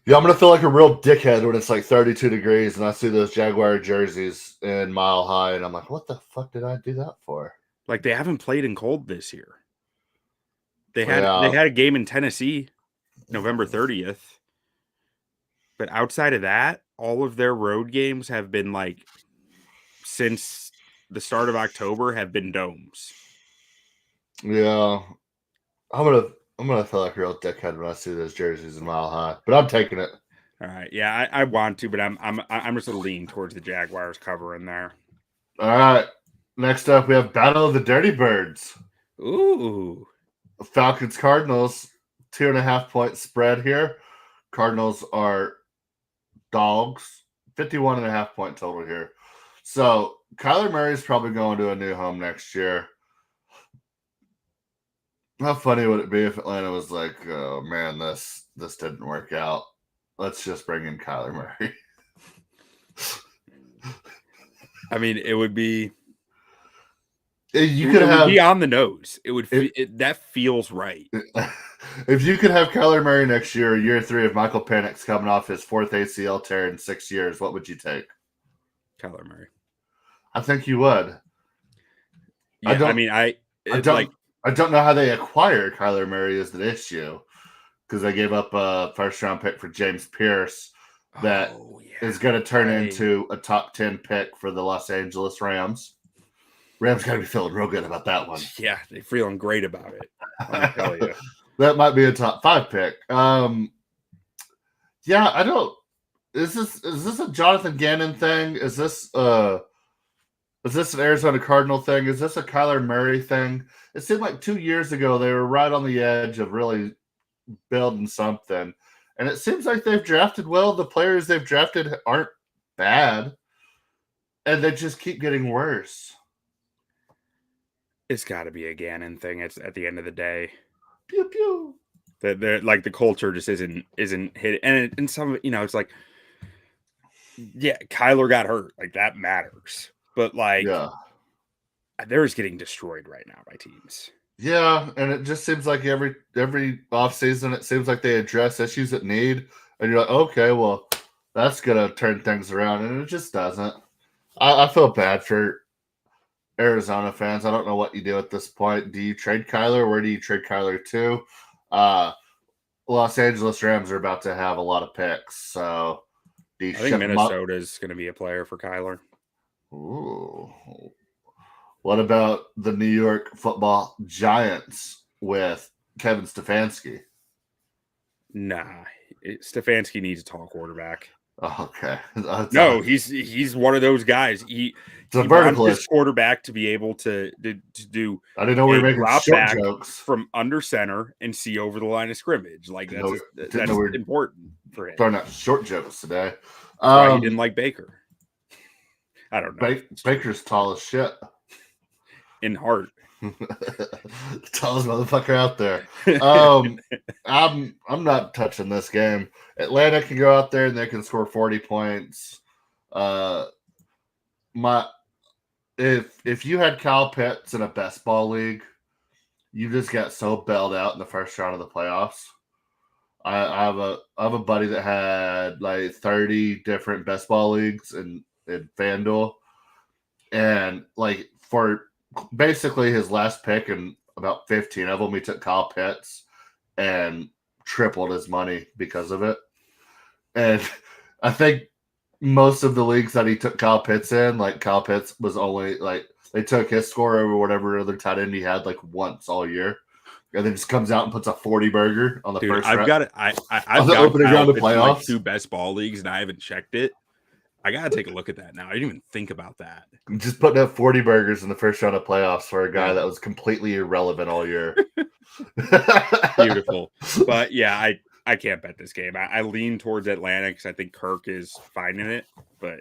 Yeah, I'm gonna feel like a real dickhead when it's like 32 degrees and I see those Jaguar jerseys in Mile High, and I'm like, what the fuck did I do that for? Like, they haven't played in cold this year. They had a game in Tennessee, November 30th. But outside of that, all of their road games have been like, since the start of October, have been domes. Yeah, I'm gonna feel like a real dickhead when I see those jerseys in Mile High, but I'm taking it. All right, yeah, I want to, but I'm just gonna lean towards the Jaguars covering there. All right, next up we have Battle of the Dirty Birds. Ooh, Falcons Cardinals, 2.5 point spread here. Cardinals are dogs, 51.5 point total here. So Kyler Murray's probably going to a new home next year. How funny would it be if Atlanta was like, oh man, this didn't work out. Let's just bring in Kyler Murray. I mean, it would be. You could have be on the nose. It would. That feels right. If you could have Kyler Murray next year, year 3 of Michael Penix coming off his 4th ACL tear in 6 years, what would you take? Kyler Murray. I think you would. Yeah, I don't know how they acquired Kyler Murray is the issue. because they gave up a first-round pick for James Pierce that is going to turn into a top 10 pick for the Los Angeles Rams. Rams got to be feeling real good about that one. Yeah, they're feeling great about it. Let me tell you. That might be a top 5 pick. Yeah, I don't. Is this a Jonathan Gannon thing? Is this an Arizona Cardinal thing? Is this a Kyler Murray thing? It seemed like 2 years ago they were right on the edge of really building something. And it seems like they've drafted well. The players they've drafted aren't bad. And they just keep getting worse. It's got to be a Gannon thing. It's at the end of the day. Pew pew. That like the culture just isn't hit. And some, it's like, yeah, Kyler got hurt. Like that matters. But like, they're just getting destroyed right now by teams. Yeah, and it just seems like every offseason, it seems like they address issues that need, and you're like, okay, well, that's gonna turn things around, and it just doesn't. I feel bad for Arizona fans. I don't know what you do at this point. Do you trade Kyler? Where do you trade Kyler to? Los Angeles Rams are about to have a lot of picks, so do you I think Minnesota is going to be a player for Kyler. Ooh. What about the New York Football Giants with Kevin Stefanski? Nah, Stefanski needs a tall quarterback. Oh, okay. No, he's one of those guys. He wants his quarterback to be able to do. I didn't know we were making short jokes from under center and see over the line of scrimmage. Like that's important for him. Throwing out short jokes today. That's why he didn't like Baker. I don't know. Baker's tall as shit. In heart. Tallest motherfucker out there. I'm not touching this game. Atlanta can go out there and they can score 40 points. If you had Kyle Pitts in a best ball league, you just got so bailed out in the first round of the playoffs. I have a buddy that had like 30 different best ball leagues in FanDuel, and like for basically his last pick and about 15 of them, he took Kyle Pitts and tripled his money because of it. And I think most of the leagues that he took Kyle Pitts in, like Kyle Pitts was only like they took his score over whatever other tight end he had like once all year. And then just comes out and puts a 40 burger on the first round. I've got it. I've got opening round of playoffs. Like 2 best ball leagues and I haven't checked it. I gotta take a look at that now. I didn't even think about that. Just putting up 40 burgers in the first round of playoffs for a guy that was completely irrelevant all year. Beautiful. But yeah, I can't bet this game. I lean towards Atlanta because I think Kirk is fine in it, but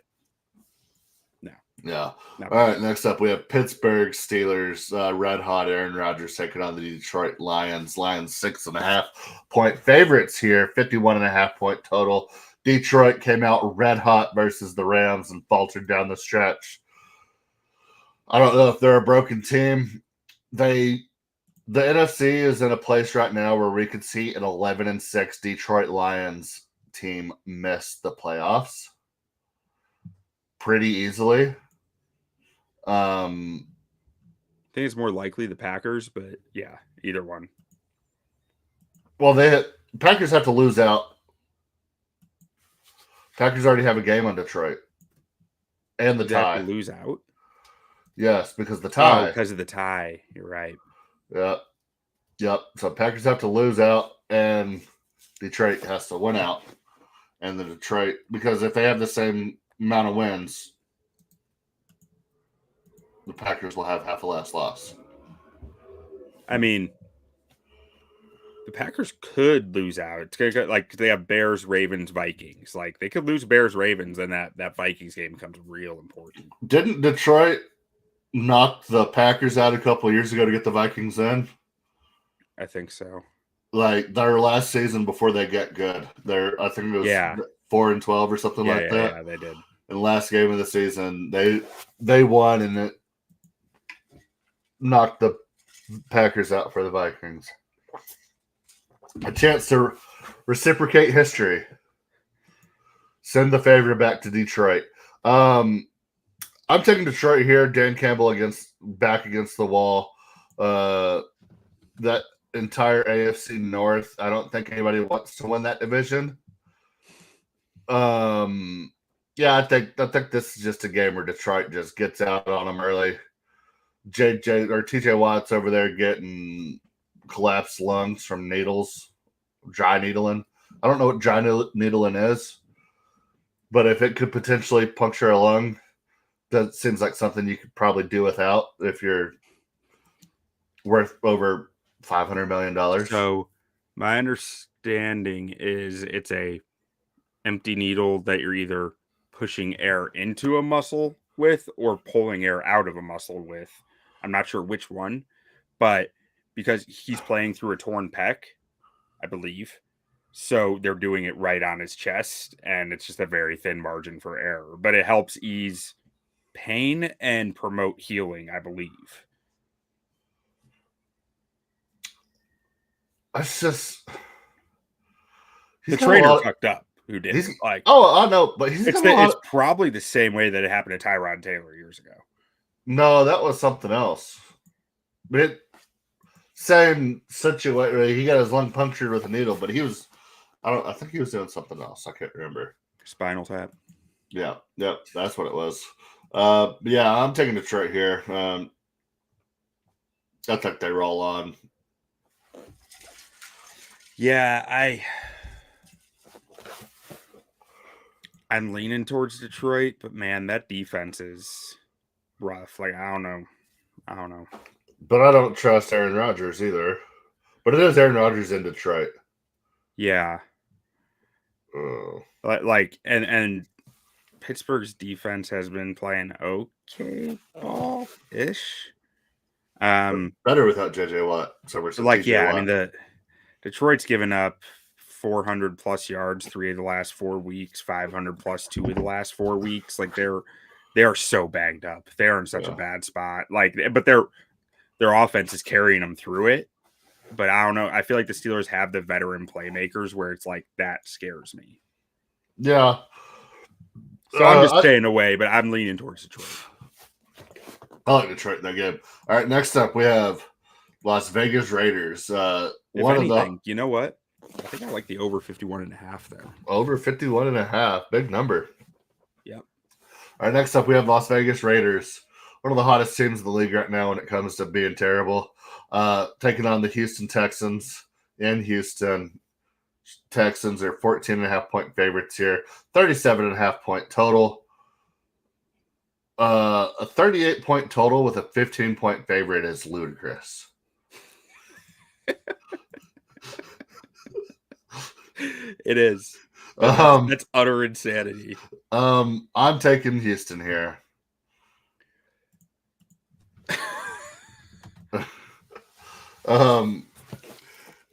no. Yeah. All right, next up we have Pittsburgh Steelers, red hot Aaron Rodgers taking on the Detroit Lions. Lions 6.5 point favorites here, 51.5 point total. Detroit came out red hot versus the Rams and faltered down the stretch. I don't know if they're a broken team. The NFC is in a place right now where we could see an 11-6 Detroit Lions team miss the playoffs pretty easily. I think it's more likely the Packers, but yeah, either one. Well, Packers have to lose out. Packers already have a game on Detroit. And the tie. Have to lose out? Yes, because the tie. Oh, because of the tie. You're right. Yep. So Packers have to lose out, and Detroit has to win out. And the Detroit, because if they have the same amount of wins, the Packers will have half a less loss. I mean, the Packers could lose out. It's gonna go, like they have Bears, Ravens, Vikings. Like they could lose Bears, Ravens, and that Vikings game becomes real important. Didn't Detroit knock the Packers out a couple of years ago to get the Vikings in? I think so. Like their last season before they get good. I think it was 4-12 or something like that. Yeah, they did. In the last game of the season, they won and it knocked the Packers out for the Vikings. A chance to reciprocate history. Send the favor back to Detroit. I'm taking Detroit here. Dan Campbell back against the wall. That entire AFC North. I don't think anybody wants to win that division. Yeah, I think this is just a game where Detroit just gets out on them early. TJ Watt's over there getting collapsed lungs from needles, dry needling. I don't know what dry needling is, but if it could potentially puncture a lung, that seems like something you could probably do without if you're worth over $500 million. So my understanding is it's a empty needle that you're either pushing air into a muscle with or pulling air out of a muscle with. I'm not sure which one, but because he's playing through a torn pec, I believe. So they're doing it right on his chest, and it's just a very thin margin for error. But it helps ease pain and promote healing, I believe. It's just the trainer fucked up. Who did? I know, but it's probably the same way that it happened to Tyrod Taylor years ago. No, that was something else. But same situation. He got his lung punctured with a needle, but I think he was doing something else. I can't remember. Spinal tap. Yeah, that's what it was. Yeah, I'm taking Detroit here. I think they roll on. Yeah, I'm leaning towards Detroit, but man, that defense is rough. Like, I don't know. But I don't trust Aaron Rodgers either. But it is Aaron Rodgers in Detroit. Yeah. And Pittsburgh's defense has been playing okay ball-ish. Better without JJ Watt. I mean, the Detroit's given up 400 plus yards 3 of the last 4 weeks, 500 plus 2 of the last 4 weeks. Like they are so banged up. They're in such a bad spot. But their offense is carrying them through it. But I don't know. I feel like the Steelers have the veteran playmakers where it's like that scares me. Yeah. So I'm just staying away, but I'm leaning towards Detroit. I like Detroit in that game. All right, next up we have Las Vegas Raiders. You know what? I think I like the over 51.5 there. Over 51.5. Big number. Yep. All right, next up we have Las Vegas Raiders. One of the hottest teams in the league right now when it comes to being terrible. Taking on the Houston Texans in Houston. Texans are 14.5-point favorites here. 37.5-point total. A 38-point total with a 15-point favorite is ludicrous. It is. That's utter insanity. I'm taking Houston here.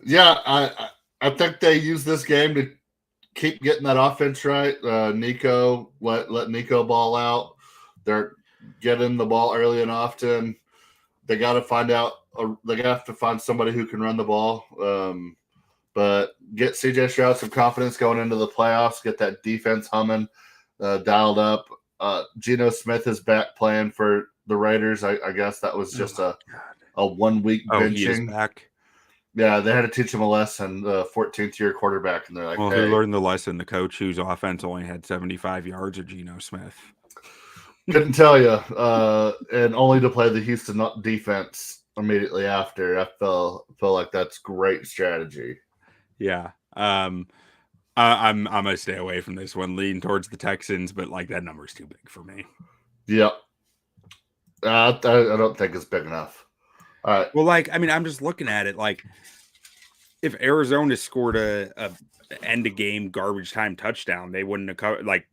Yeah, I think they use this game to keep getting that offense right. Nico, let Nico ball out. They're getting the ball early and often. They got to find somebody who can run the ball. But get CJ Stroud some confidence going into the playoffs. Get that defense humming, dialed up. Geno Smith is back playing for the Raiders. I guess that was just a 1 week benching. He is back. Yeah, they had to teach him a lesson. The 14th year quarterback, and they're like, "Well, who learned the lesson? The coach whose offense only had 75 yards, or Geno Smith?" Couldn't tell you. And only to play the Houston defense immediately after. I feel like that's great strategy. Yeah. I'm gonna stay away from this one. Lean towards the Texans, but like that number's too big for me. Yep. I don't think it's big enough. All right. Well, I'm just looking at it. Like, if Arizona scored a end of game garbage time touchdown, they wouldn't have covered. Like,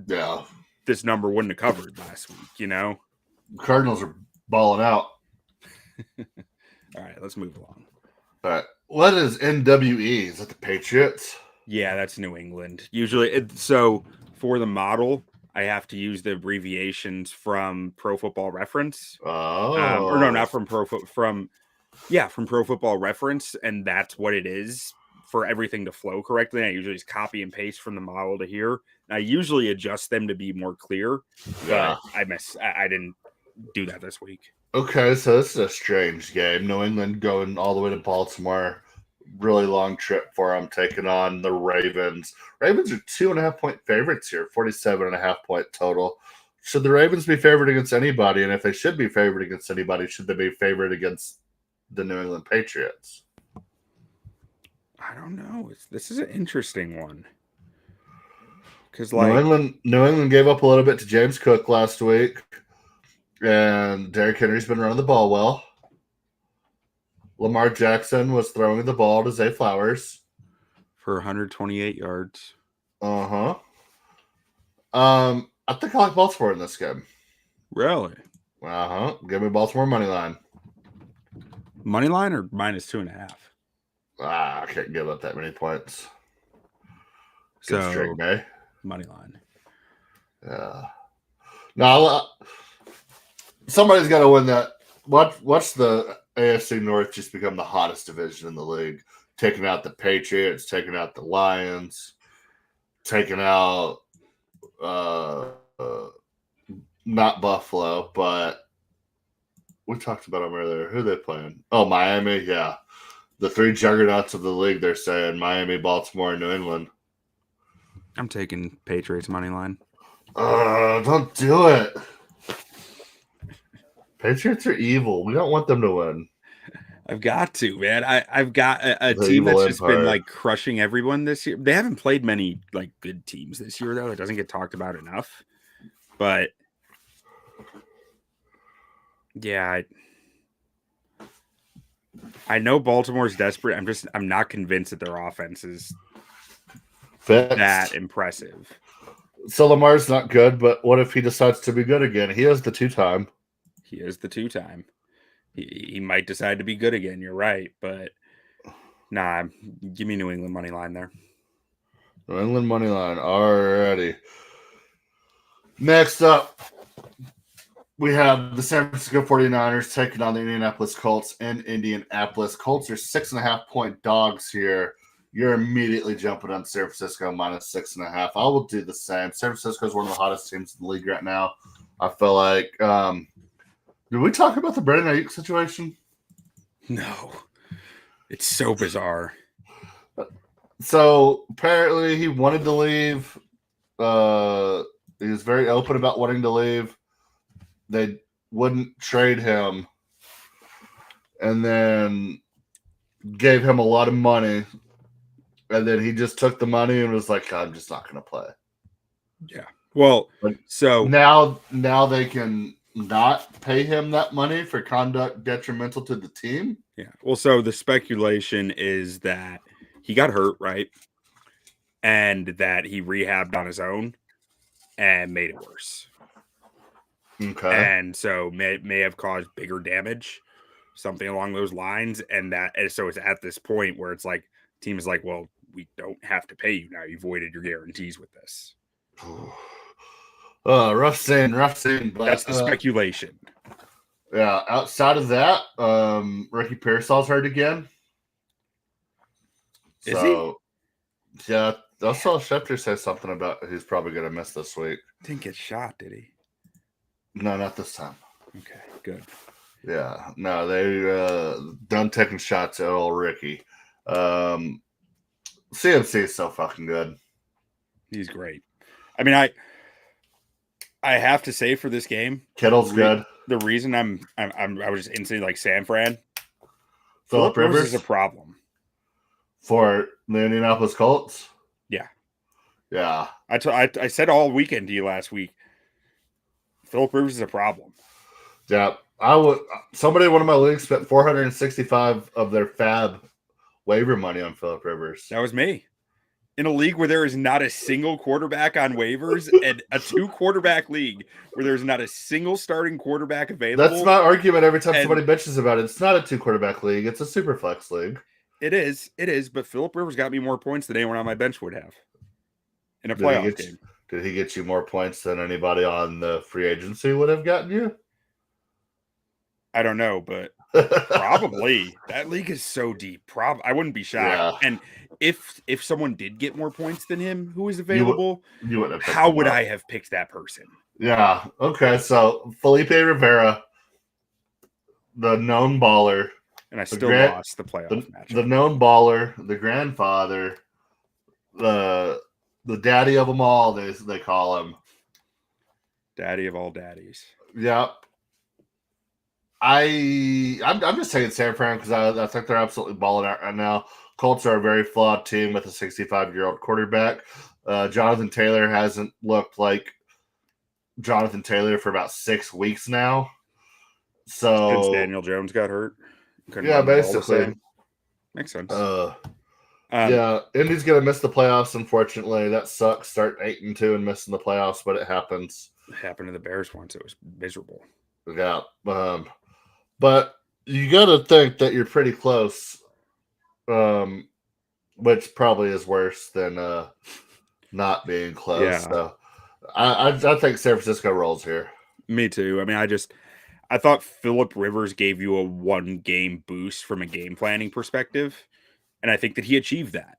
yeah, this number wouldn't have covered last week. You know, Cardinals are balling out. All right, let's move along. All right. What is NWE? Is that the Patriots? Yeah, that's New England. Usually, so for the model, I have to use the abbreviations from Pro Football Reference. Oh, or no, not from Pro Football Reference, and that's what it is for everything to flow correctly. I usually just copy and paste from the model to here. And I usually adjust them to be more clear. Yeah, but I didn't do that this week. Okay, so this is a strange game. New England going all the way to Baltimore. Really long trip for them, taking on the Ravens. Ravens are 2.5-point favorites here, 47.5-point total. Should the Ravens be favored against anybody? And if they should be favored against anybody, should they be favored against the New England Patriots? I don't know. This is an interesting one. Because New England gave up a little bit to James Cook last week, and Derrick Henry's been running the ball well. Lamar Jackson was throwing the ball to Zay Flowers for 128 yards. I think I like Baltimore in this game. Really? Give me Baltimore money line. Money line or -2.5? I can't give up that many points. Good so straight day. Money line. Yeah. No, somebody's got to win that. Watch the AFC North just become the hottest division in the league, taking out the Patriots, taking out the Lions, taking out not Buffalo, but we talked about them earlier. Who are they playing? Oh, Miami. Yeah, the three juggernauts of the league. They're saying Miami, Baltimore, and New England. I'm taking Patriots money line. Don't do it. Patriots are evil. We don't want them to win. I've got to, man. I've got a team that's just been like crushing everyone this year. They haven't played many like good teams this year, though. It doesn't get talked about enough. But yeah, I know Baltimore's desperate. I'm not convinced that their offense is that impressive. So Lamar's not good, but what if he decides to be good again? He is the two-time. He might decide to be good again. You're right, but nah, give me New England money line there. New England money line. Alrighty. Next up, we have the San Francisco 49ers taking on the Indianapolis Colts in Indianapolis. Colts are 6.5-point dogs here. You're immediately jumping on San Francisco -6.5. I will do the same. San Francisco is one of the hottest teams in the league right now. I feel like did we talk about the Brandon Ayuk situation? No. It's so bizarre. So apparently he wanted to leave. He was very open about wanting to leave. They wouldn't trade him and then gave him a lot of money. And then he just took the money and was like, I'm just not going to play. Yeah. Well, so now they can not pay him that money for conduct detrimental to the team. Yeah. Well, so the speculation is that he got hurt, right? And that he rehabbed on his own and made it worse. Okay. And so may have caused bigger damage, something along those lines. And so it's at this point where it's like, team is like, well, we don't have to pay you now. You voided your guarantees with this. Rough scene. But, that's the speculation. Yeah. Outside of that, Ricky Pearsall's hurt again. Is he? Yeah. I saw Schefter say something about he's probably going to miss this week. Didn't get shot, did he? No, not this time. Okay, good. Yeah. No, they done taking shots at old Ricky. CMC is so fucking good. He's great. I mean, I have to say for this game, Kittle's good. The reason I was just instantly like San Fran. Phillip Rivers is a problem for the Indianapolis Colts. Yeah, yeah. I said all weekend to you last week. Phillip Rivers is a problem. Yeah, somebody in one of my leagues spent 465 of their fab waiver money on Phillip Rivers. That was me. In a league where there is not a single quarterback on waivers and a 2-quarterback league where there's not a single starting quarterback available. That's my argument every time somebody bitches about it. It's not a 2-quarterback league. It's a super flex league. It is. But Phillip Rivers got me more points than anyone on my bench would have in a playoff game. Did he get you more points than anybody on the free agency would have gotten you? I don't know, but probably. That league is so deep. I wouldn't be shocked. Yeah. And if someone did get more points than him who is available, you wouldn't have how would I have picked that person? Yeah. Okay. So Felipe Rivera the known baller, and I still lost the playoff match. The known baller, the grandfather, the daddy of them all. They call him daddy of all daddies. Yep. I'm just taking San Fran because I think they're absolutely balling out right now. Colts are a very flawed team with a 65-year-old quarterback. Jonathan Taylor hasn't looked like Jonathan Taylor for about 6 weeks now. So since Daniel Jones got hurt. Yeah, basically. Makes sense. Yeah, Indy's gonna miss the playoffs. Unfortunately, that sucks. Start 8-2 and missing the playoffs, but it happens. It happened to the Bears once. It was miserable. Yeah, but you got to think that you're pretty close, which probably is worse than not being close. Yeah. So I think San Francisco rolls here. Me too. I mean, I thought Phillip Rivers gave you a 1-game boost from a game planning perspective, and I think that he achieved that.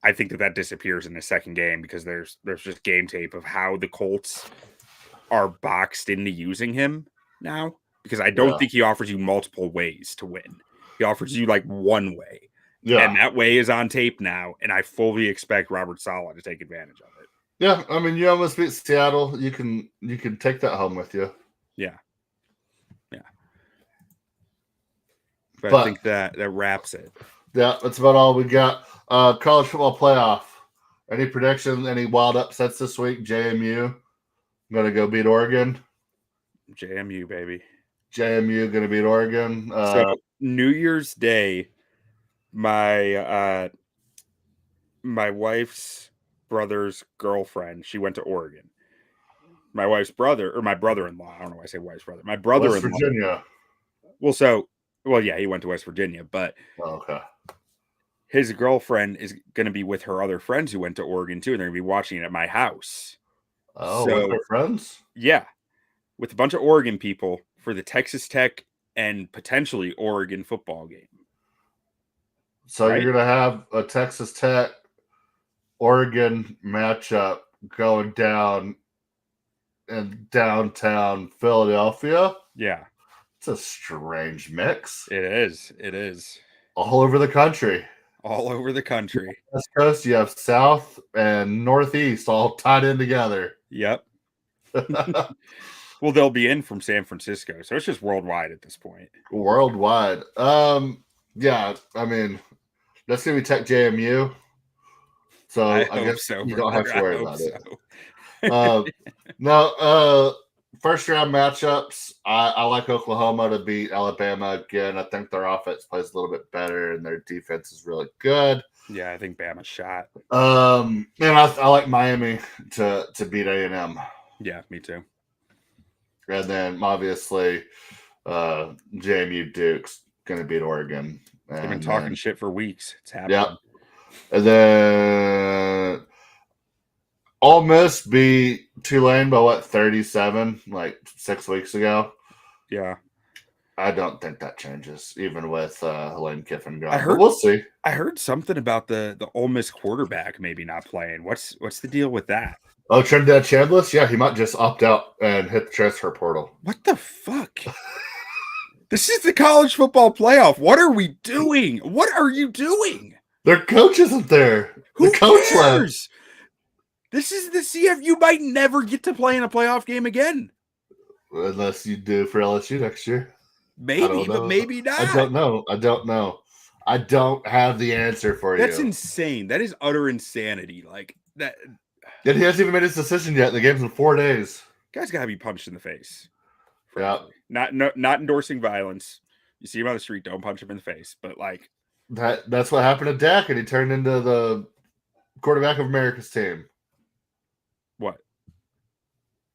I think that disappears in the second game because there's just game tape of how the Colts are boxed into using him now, because I don't think he offers you multiple ways to win. He offers you like one way. Yeah. And that way is on tape now, and I fully expect Robert Saleh to take advantage of it. Yeah, I mean, you almost beat Seattle. You can take that home with you. Yeah. Yeah. But I think that wraps it. Yeah, that's about all we got. College football playoff. Any predictions? Any wild upsets this week? JMU going to go beat Oregon. JMU, baby. JMU going to beat Oregon. So New Year's Day, my wife's brother's girlfriend, she went to Oregon. My wife's brother, or my brother-in-law, I don't know why I say wife's brother. My brother-in-law. West Virginia. Well, yeah, he went to West Virginia, but okay. His girlfriend is going to be with her other friends who went to Oregon too, and they're going to be watching it at my house. Oh, with their friends? Yeah, with a bunch of Oregon people for the Texas Tech and potentially Oregon football game. So You're going to have a Texas Tech Oregon matchup going down in downtown Philadelphia? Yeah. It's a strange mix. It is. All over the country. All over the country. West Coast, you have South and Northeast all tied in together. Yep. Well, they'll be in from San Francisco, so it's just worldwide at this point. Worldwide. Yeah, I mean, that's going to be Tech JMU. So I guess you don't have to worry about it. First round matchups, I like Oklahoma to beat Alabama again. I think their offense plays a little bit better and their defense is really good. Yeah, I think Bama's shot. And I like Miami to beat A&M. Yeah, me too. And then obviously JMU Duke's going to beat Oregon. They've been talking shit for weeks. It's happening. Yep. And then Ole Miss beat Tulane by 37, like 6 weeks ago. Yeah. I don't think that changes, even with Lane Kiffin gone. But we'll see. I heard something about the Ole Miss quarterback maybe not playing. What's the deal with that? Oh, Trinidad Chambliss? Yeah, he might just opt out and hit the transfer portal. What the fuck? This is the college football playoff. What are we doing? What are you doing? Their coach isn't there. Who cares? This is the CF. You might never get to play in a playoff game again. Unless you do for LSU next year. Maybe, but maybe not. I don't know. I don't have the answer for you. That's insane. That is utter insanity. Like that. And he hasn't even made his decision yet. The game's in 4 days. Guy's got to be punched in the face. Yeah. Not endorsing violence. You see him on the street, don't punch him in the face. But like that's what happened to Dak, and he turned into the quarterback of America's team.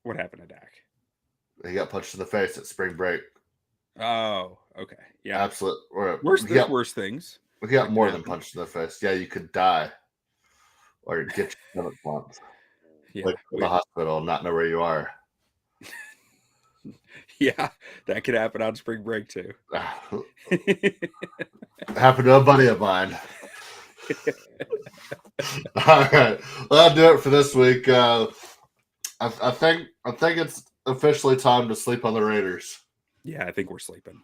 What happened to Dak? He got punched in the face at spring break. Oh, okay. Yeah. Absolutely. Worse things. We got more than punched in the face. Yeah, you could die. Or get your stomach bumped. Yeah. Like in the hospital, not know where you are. Yeah, that could happen on spring break too. Happened to a buddy of mine. All right, well, that'll do it for this week. I think it's officially time to sleep on the Raiders. Yeah, I think we're sleeping.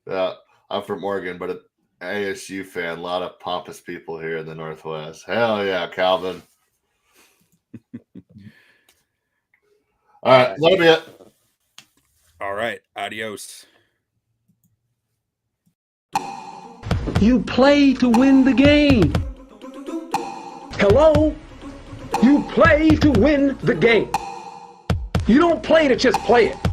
Yeah, I'm from Oregon, but an ASU fan. A lot of pompous people here in the Northwest. Hell yeah, Calvin. All right, love you. All right, adios. You play to win the game. Hello? You play to win the game. You don't play to just play it.